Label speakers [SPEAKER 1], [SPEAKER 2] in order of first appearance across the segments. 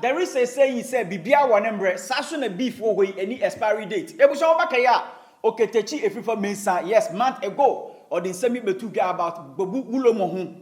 [SPEAKER 1] there is a saying say bibia wanembre saso na beef wo hoi any expiry date. Ebuso obakaya Okatakyie Afrifa mensa yes month ago or the semi betu about Bobu Ulomo ho.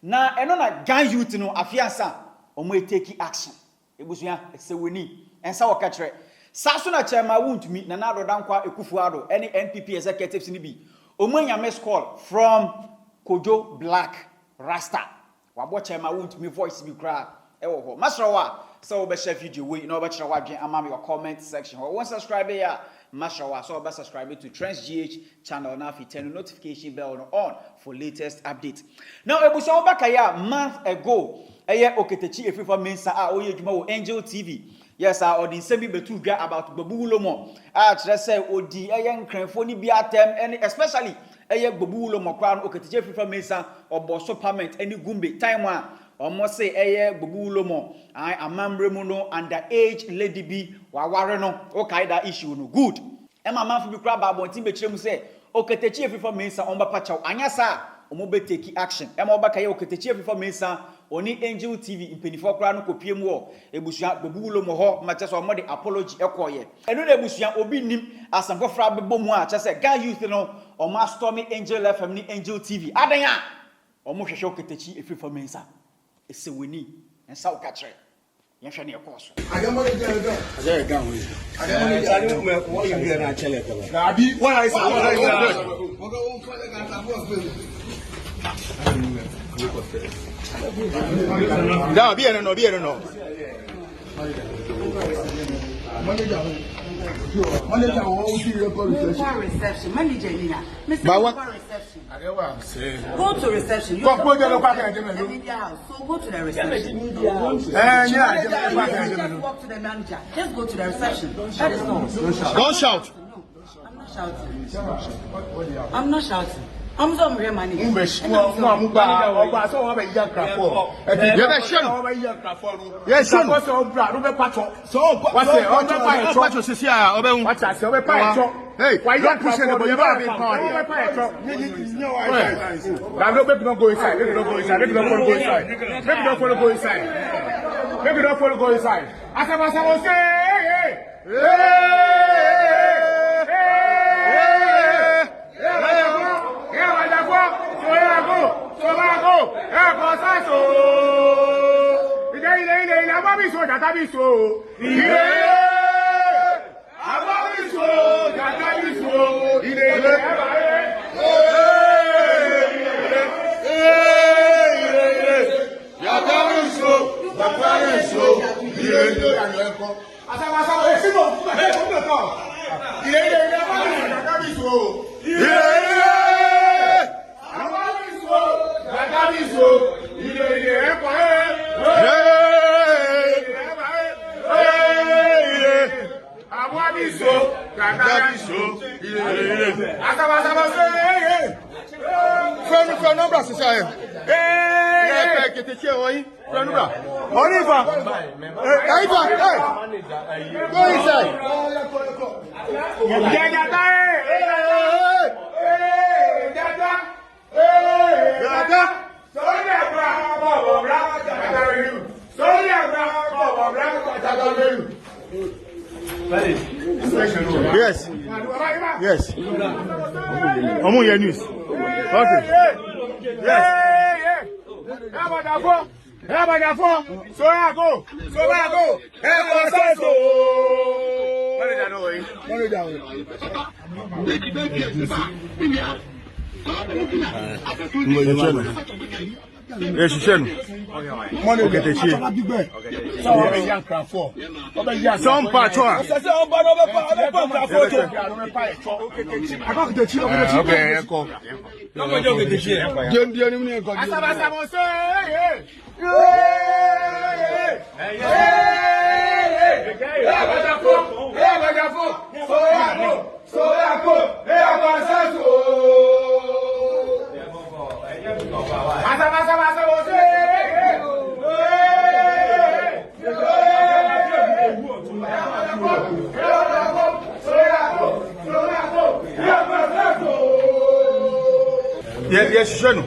[SPEAKER 1] Na eno na gang youth no afiansa omo take action. Ebuso ya esewoni ensa wakatre. Saso na chairman Wontumi na dodankwa akufo-addo any NPP executives ni bi. Omo nyame call from Kojo Blakk Rasta. Wabo chairman Wontumi voice bi kra ewo ho. Masrawa so obe share video we no obe chira wadwen amam your comment section. Won subscribe ya Mashawa so obe subscribe to TRENDSGH channel na fi turn notification bell on for latest update. Now ebuso obakaya month ago eye Okatakyie Afrifa mensa a oye djuma wo Angel TV. Yes, or the same betu bia about Bobulomo. Kire say odi eye nkranfo ni bia atem and especially eye Bobulomo kwa Okatakyie Afrifa mensa oboso parliament any gumbe time one almost say eye Bobulomo I amambre mu no underage lady bi waware no okay that issue no good e mama fi bi kra ba bontin be kire mu say Okatakyie Afrifa mensa omba pachaw anya sa omo be take action e ma obaka ye Okatakyie Afrifa mensa oni Angel TV impenifo kra no kopie mu o ebusua Bobulomo ho ma che so omo de apology ekoye eno na ebusua obi nim asamfo fra bebo mu a che say guy youth no omo stormy Angel FM ni Angel TV adan a omo hwehwe Okatakyie Afrifa mensa esewoni ensa okatre yehwe ne ekoso agamore jado aje gan we agamore jado me wo yi na chele ko na bi what I say oga won fale ga ta boss da bi ene no manager manager wo see reception manager ni na Mr. reception go to reception you go to the media house so go to the reception walk to the manager just go to the reception that is not don't shout I'm not shouting I'm some real money. So yes, hey, why you pushing the boy? You better be party. Maybe don't go inside. Maybe don't follow go inside. I Yes. Omo your news. Okay. Yes. So I go. Yes, you should. Okatakyie. Some patron. Yes, you should.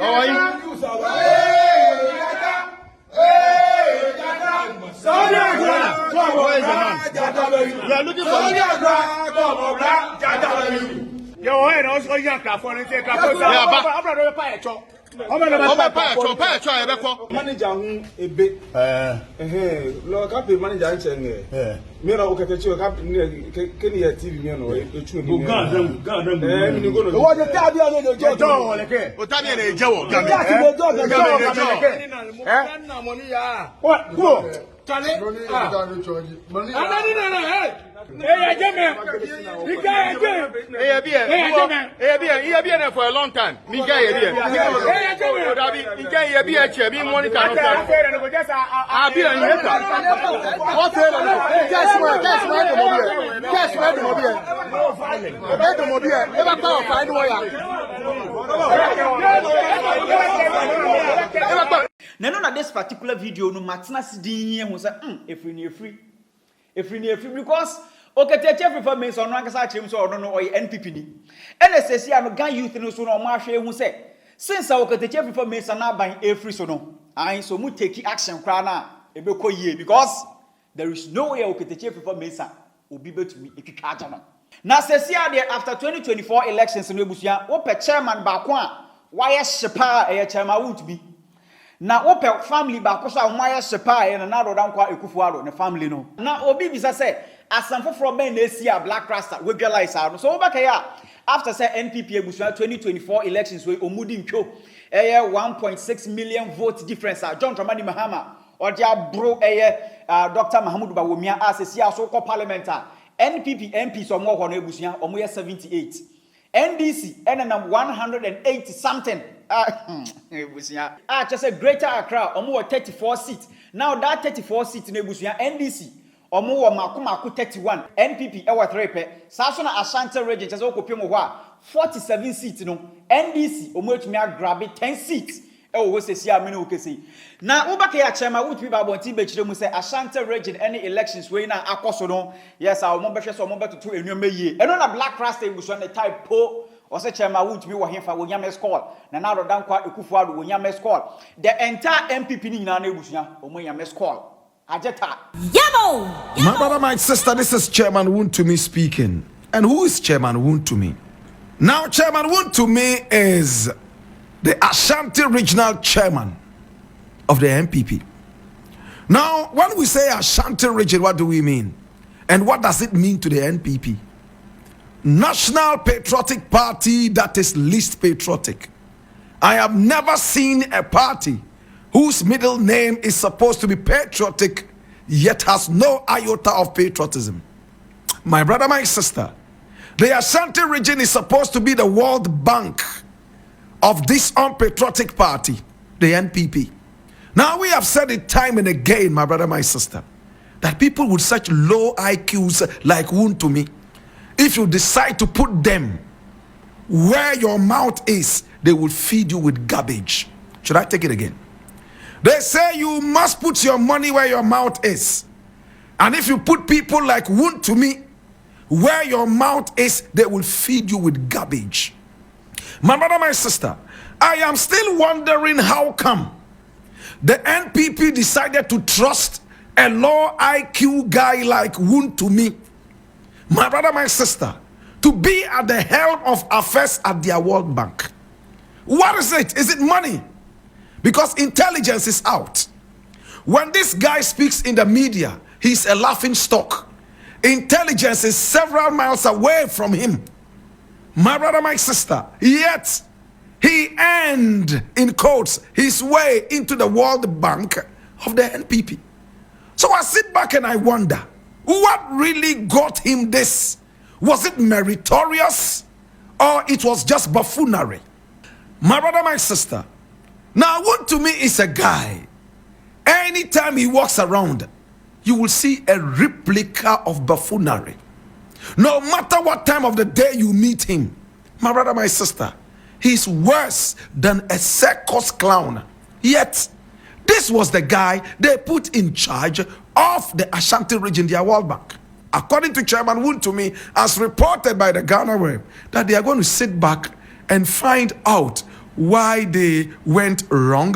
[SPEAKER 1] How are you?
[SPEAKER 2] You are looking for your head also young for and take
[SPEAKER 3] manager a bit. Local manager, me no Okatakyie Afrifa TV, you know,
[SPEAKER 2] for a long time.
[SPEAKER 1] Now, this particular video, no matter sidin who say, if we free, because Okatakyie Afrifa means on one case so or no or NPP ni. NSSC and Gan youth no so no marshal who say, since Okatakyie Afrifa means na ban a free so no, I so mu take action kra na ebeko ye because there is no way Okatakyie Afrifa means obi betumi ekika aja no. Na sesia there after 2024 elections no ebusia, wo pe chairman ba ko a why shepa e chairman Wontumi. Na wo pe family ba ko so a why shepa e na do dan kwa akufo-addo ne family no. Na obi bisa say asamfo from ben na esi a Blakk Rasta we realize no. So over here after say NPP ebusia 2024 elections we omudi ntwo 1.6 million vote difference John Dramani Mahama or dia bro Dr. Mahamudu Bawumia asesi aso ko parliament NPP MPs omo ho na ebusia omo 78 NDC NNM 180 something ebusia just a greater Accra omo 34 seats. Now that 34 seats na ebusia NDC omo wo makomako 31 NPP e wo 3 pe saso na Ashanti Region just okopem ho a 47 seats no NDC omo etumi grab 10 seats e wo sesi amene okesi na ubaka ya chairman Wontumi ba bonti be kire mu say Ashanti Region any elections we na akoso no yes omo behwe so omo betutu enuoma yie eno na Blakk Rasta ebuso na type po o say chairman Wontumi wo hemfa wo nyame score na na do dan kwa akufo-addo wo nyame score the entire MPP ni nyina na ebuso omo nyame score ajeta
[SPEAKER 4] Yabo!
[SPEAKER 5] My brother, my sister, this is Chairman Wontumi speaking. And who is Chairman Wontumi? Now, Chairman Wontumi is the Ashanti Regional Chairman of the NPP. Now, when we say Ashanti Region, what do we mean? And what does it mean to the NPP? National Patriotic Party that is least patriotic. I have never seen a party whose middle name is supposed to be patriotic yet has no iota of patriotism. My brother, my sister, the Ashanti region is supposed to be the World Bank of this unpatriotic party, the NPP. Now, we have said it time and again, my brother, my sister, that people with such low IQs like Wontumi, if you decide to put them where your mouth is, they will feed you with garbage. Should I take it again? They say you must put your money where your mouth is. And if you put people like Wontumi where your mouth is, they will feed you with garbage. My brother, my sister, I am still wondering how come the NPP decided to trust a low IQ guy like Wontumi, my brother, my sister, to be at the helm of affairs at their World Bank. What is it? Is it money? Because intelligence is out. When this guy speaks in the media, he's a laughing stock. Intelligence is several miles away from him. My brother, my sister, yet he earned, in quotes, his way into the World Bank of the NPP. So I sit back and I wonder, what really got him this? Was it meritorious or it was just buffoonery? My brother, my sister, now Wontumi is a guy, anytime he walks around, you will see a replica of buffoonery. No matter what time of the day you meet him, my brother, my sister, he's worse than a circus clown. Yet, this was the guy they put in charge of the Ashanti region, their World Bank. According to Chairman Wontumi, as reported by the Ghana Web, that they are going to sit back and find out why they went wrong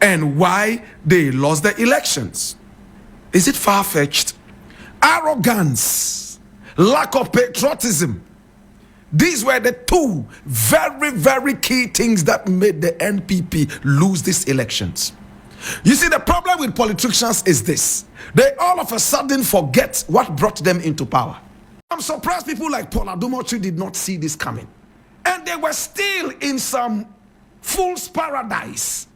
[SPEAKER 5] and why they lost the elections. Is it far-fetched arrogance, lack of patriotism. These were the two very, very key things that made the NPP lose these elections. You see, the problem with politicians is this: they all of a sudden forget what brought them into power. I'm surprised people like Paul Adumochi did not see this coming. And they were still in some fool's paradise,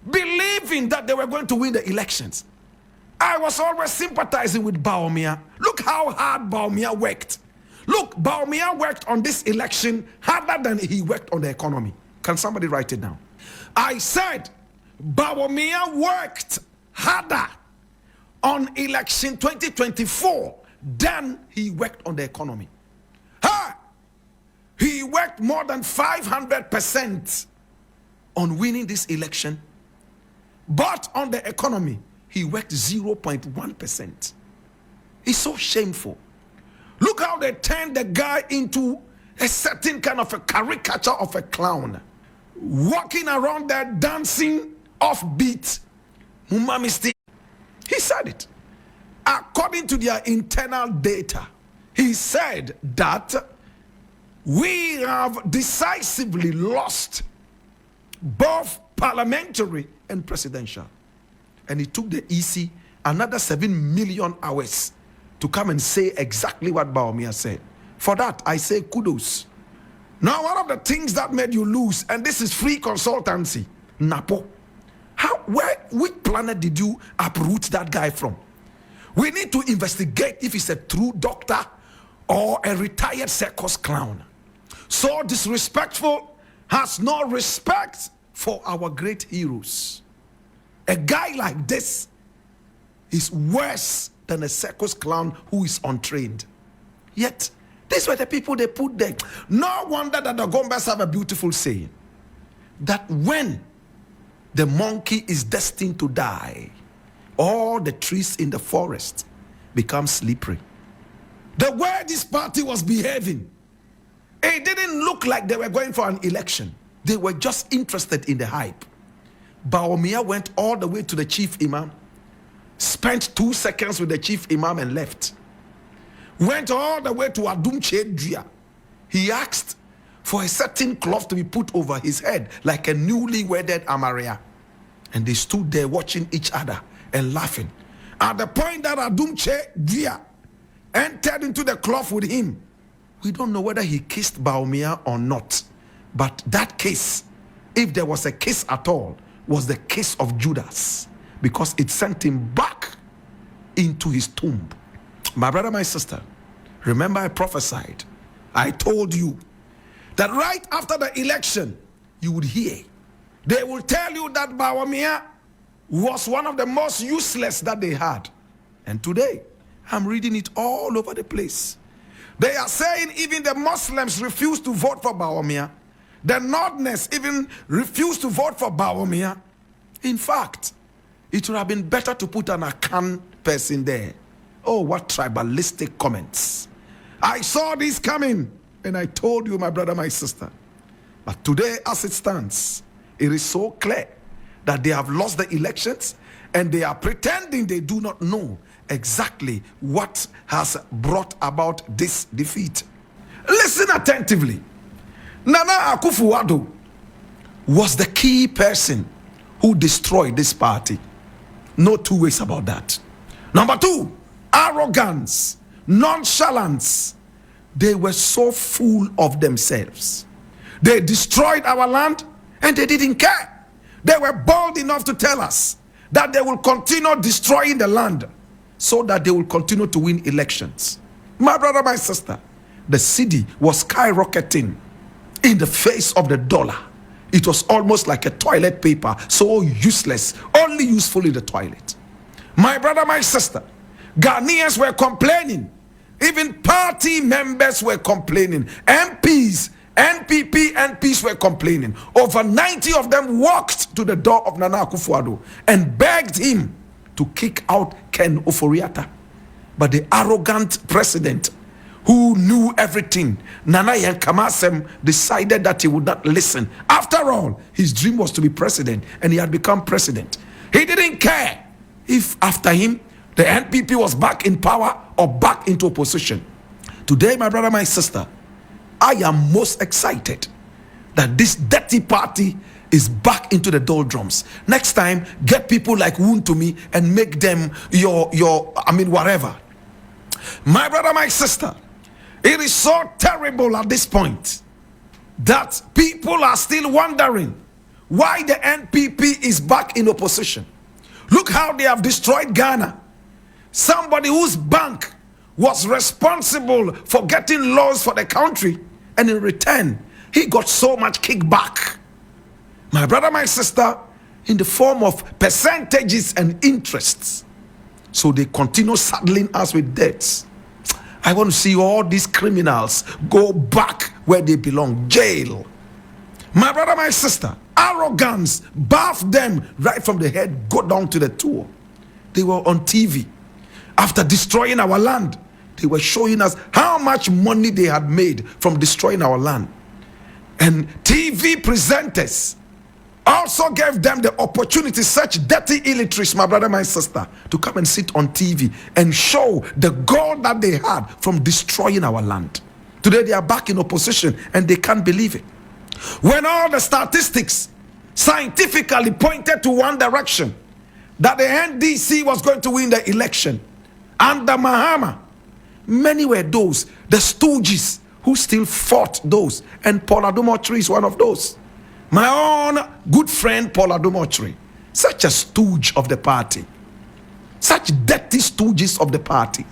[SPEAKER 5] believing that they were going to win the elections. I was always sympathizing with Bawumia. Look how hard Bawumia worked. Look, Bawumia worked on this election harder than he worked on the economy. Can somebody write it down? I said Bawumia worked harder on election 2024 than he worked on the economy. He worked more than 500% on winning this election, but on the economy, he worked 0.1%. It's so shameful. Look how they turned the guy into a certain kind of a caricature of a clown, walking around there dancing offbeat. Mumamisti. He said it. According to their internal data, he said that we have decisively lost both parliamentary and presidential. And it took the EC another 7 million hours to come and say exactly what Bawumia said. For that, I say kudos. Now, one of the things that made you lose, and this is free consultancy, NAPO. Which planet did you uproot that guy from? We need to investigate if he's a true doctor or a retired circus clown. So disrespectful, has no respect for our great heroes. A guy like this is worse than a circus clown who is untrained. Yet, these were the people they put there. No wonder that the Gombas have a beautiful saying, that when the monkey is destined to die, all the trees in the forest become slippery. The way this party was behaving, it didn't look like they were going for an election. They were just interested in the hype. Bawumia went all the way to the chief imam, spent 2 seconds with the chief imam and left. Went all the way to Adumche. He asked for a certain cloth to be put over his head like a newly wedded Amaria. And they stood there watching each other and laughing. At the point that Adumche entered into the cloth with him, we don't know whether he kissed Bawumia or not. But that kiss, if there was a kiss at all, was the kiss of Judas, because it sent him back into his tomb. My brother, my sister, remember I prophesied. I told you that right after the election, you would hear. They will tell you that Bawumia was one of the most useless that they had. And today, I'm reading it all over the place. They are saying even the Muslims refuse to vote for Bawumia. The Northerners even refuse to vote for Bawumia. In fact, it would have been better to put an Akan person there. Oh, what tribalistic comments. I saw this coming, and I told you, my brother, my sister. But today, as it stands, it is so clear that they have lost the elections, and they are pretending they do not know exactly what has brought about this defeat. Listen attentively. Nana Akufo-Addo was the key person who destroyed this party. No two ways about that. Number two, arrogance, nonchalance. They were so full of themselves. They destroyed our land and they didn't care. They were bold enough to tell us that they will continue destroying the land so that they will continue to win elections. My brother, my sister, the cedi was skyrocketing in the face of the dollar. It was almost like a toilet paper, so useless, only useful in the toilet. My brother, my sister, Ghanaians were complaining. Even party members were complaining. MPs, NPP MPs were complaining. Over 90 of them walked to the door of Nana Akufo-Addo and begged him to kick out Ken Oforiatta. But the arrogant president who knew everything, Nana Yankamasem, decided that he would not listen. After all, his dream was to be president, and he had become president. He didn't care if after him the NPP was back in power or back into opposition. Today, my brother, my sister, I am most excited that this dirty party is back into the doldrums. Next time, get people like Wontumi and make them your whatever. My brother, my sister, it is so terrible at this point that people are still wondering why the NPP is back in opposition. Look how they have destroyed Ghana. Somebody whose bank was responsible for getting laws for the country, and in return, he got so much kickback. My brother, my sister, in the form of percentages and interests. So they continue saddling us with debts. I want to see all these criminals go back where they belong, jail. My brother, my sister, arrogance, bath them right from the head, go down to the toe. They were on TV. After destroying our land, they were showing us how much money they had made from destroying our land. And TV presenters also gave them the opportunity, such dirty illiterates, my brother, my sister, to come and sit on TV and show the gold that they had from destroying our land. Today they are back in opposition and they can't believe it. When all the statistics scientifically pointed to one direction, that the NDC was going to win the election under Mahama, many were those, the stooges, who still fought those. And Paul Adomotri is one of those. My own good friend Paul Adomotri, such a stooge of the party. Such dirty stooges of the party.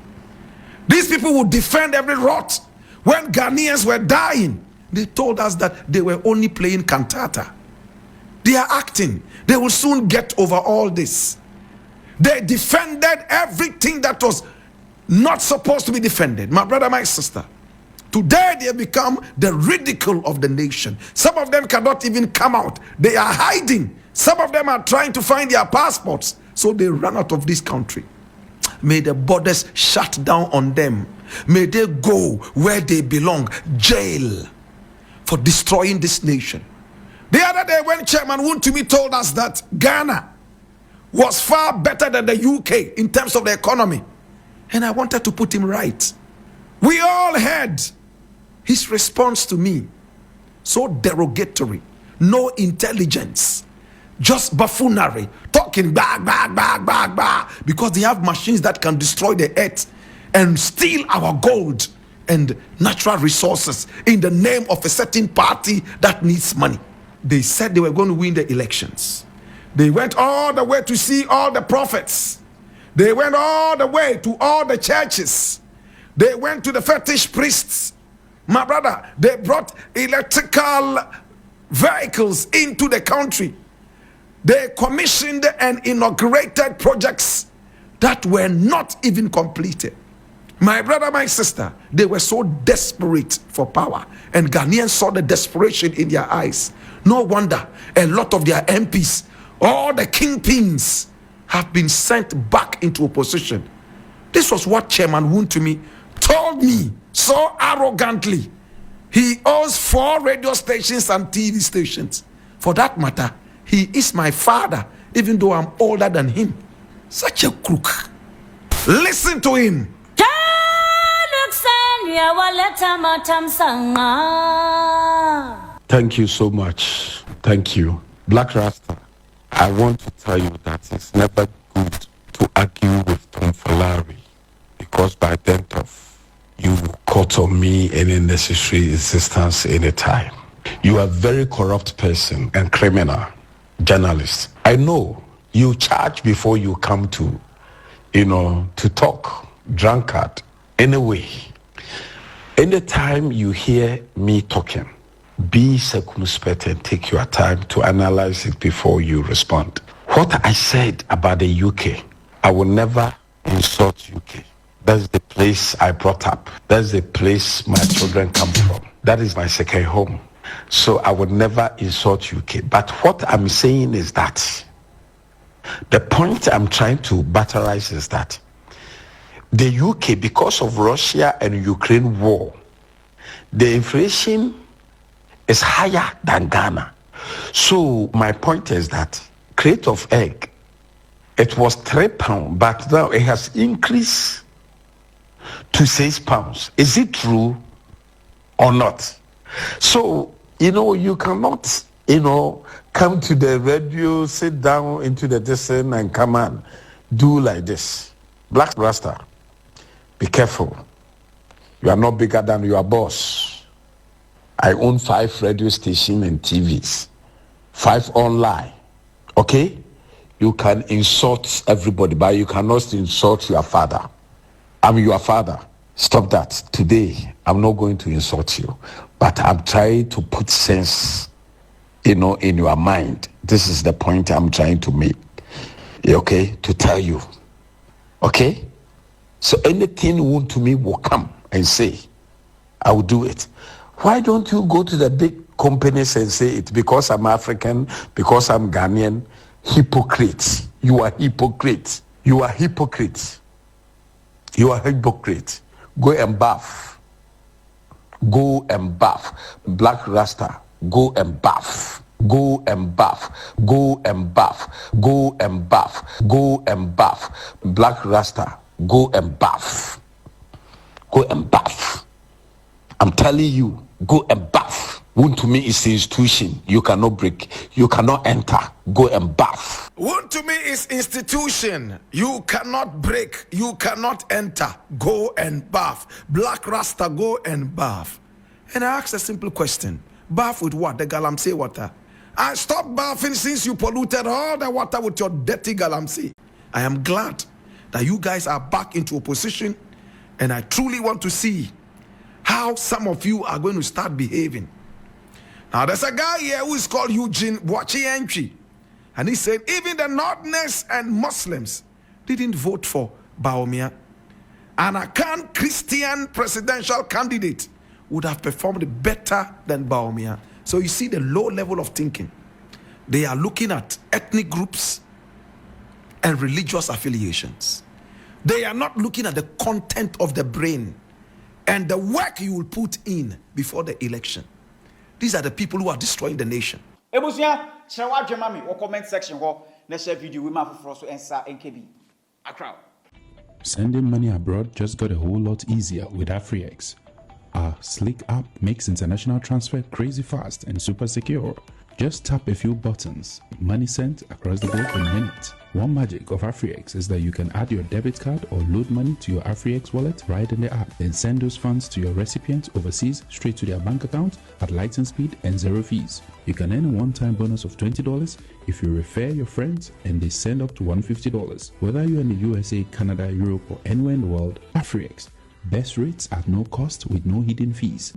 [SPEAKER 5] These people would defend every rot. When Ghanaians were dying, they told us that they were only playing cantata. They are acting. They will soon get over all this. They defended everything that was not supposed to be defended. My brother, my sister. Today they have become the ridicule of the nation. Some of them cannot even come out. They are hiding. Some of them are trying to find their passports, so they run out of this country. May the borders shut down on them. May they go where they belong, jail, for destroying this nation. The other day when Chairman Wontumi told us that Ghana was far better than the UK in terms of the economy, and I wanted to put him right. We all heard his response to me, so derogatory, no intelligence, just buffoonery, talking bah, because they have machines that can destroy the earth and steal our gold and natural resources in the name of a certain party that needs money. They said they were going to win the elections. They went all the way to see all the prophets. They went all the way to all the churches. They went to the fetish priests. My brother, they brought electrical vehicles into the country. They commissioned and inaugurated projects that were not even completed. My brother, my sister, they were so desperate for power, and Ghanaians saw the desperation in their eyes. No wonder a lot of their MPs, all the kingpins, have been sent back into opposition. This was what Chairman Wontumi told me so arrogantly. He owns 4 radio stations and TV stations. For that matter, he is my father, even though I'm older than him. Such a crook. Listen to him.
[SPEAKER 4] Thank you so much. Thank you. Blakk Rasta, I want to tell you that it's never good to argue with Tom Falari, because by dint of you caught on me any necessary insistence anytime. You are a very corrupt person and criminal journalist. I know you charge before you come to, to talk, drunkard. Anyway, anytime you hear me talking, be circumspect and take your time to analyze it before you respond. What I said about the UK, I will never insult UK. That's the place I brought up. That's the place my children come from. That is my second home. So I would never insult UK. But what I'm saying is that the point I'm trying to batterize is that the UK, because of Russia and Ukraine war, the inflation is higher than Ghana. So my point is that crate of egg It was £3, but now it has increased to £6. Is it true or not? So, you cannot, come to the radio, sit down into the distance and come and do like this. Blakk Rasta, be careful. You are not bigger than your boss. I own 5 radio stations and TVs, 5 online. Okay? You can insult everybody, but you cannot insult your father. I'm your father. Stop that. Today, I'm not going to insult you, but I'm trying to put sense, in your mind. This is the point I'm trying to make. Okay? To tell you. Okay? So anything Wontumi will come and say, I will do it. Why don't you go to the big companies and say it? Because I'm African, because I'm Ghanaian. Hypocrite. You are hypocrite. You are hypocrite. You are hypocrite. Go and bath. Go and bath. Blakk Rasta, go and bath. Go and bath. Go and bath. Go and bath. Go and bath. Blakk Rasta, go and bath. Go and bath. I'm telling you, go and bath. Wontumi is the institution. You cannot break. You cannot enter. Go and bath.
[SPEAKER 5] Wontumi is institution. You cannot break. You cannot enter. Go and bath. Blakk Rasta, go and bath. And I asked a simple question. Bath with what? The galamsey water. I stopped bathing since you polluted all the water with your dirty galamsey. I am glad that you guys are back into opposition, and I truly want to see how some of you are going to start behaving. Now, there's a guy here who is called Eugene Boachi-Entry, and he said even the Northerners and Muslims didn't vote for Bawumia. An Akan Christian presidential candidate would have performed better than Bawumia. So you see the low level of thinking. They are looking at ethnic groups and religious affiliations. They are not looking at the content of the brain and the work you will put in before the election. These are the people who are destroying the nation.
[SPEAKER 1] Ebusia, share what your mommy or comment section ho na share video we ma for so ensa NKB. Accra.
[SPEAKER 6] Sending money abroad just got a whole lot easier with Afriex. Our slick app makes international transfer crazy fast and super secure. Just tap a few buttons, money sent across the globe in minutes. One magic of Afriex is that you can add your debit card or load money to your Afriex wallet right in the app, then send those funds to your recipient overseas straight to their bank account at lightning speed and zero fees. You can earn a one-time bonus of $20 if you refer your friends and they send up to $150. Whether you're in the USA, Canada, Europe, or anywhere in the world, Afriex. Best rates at no cost with no hidden fees.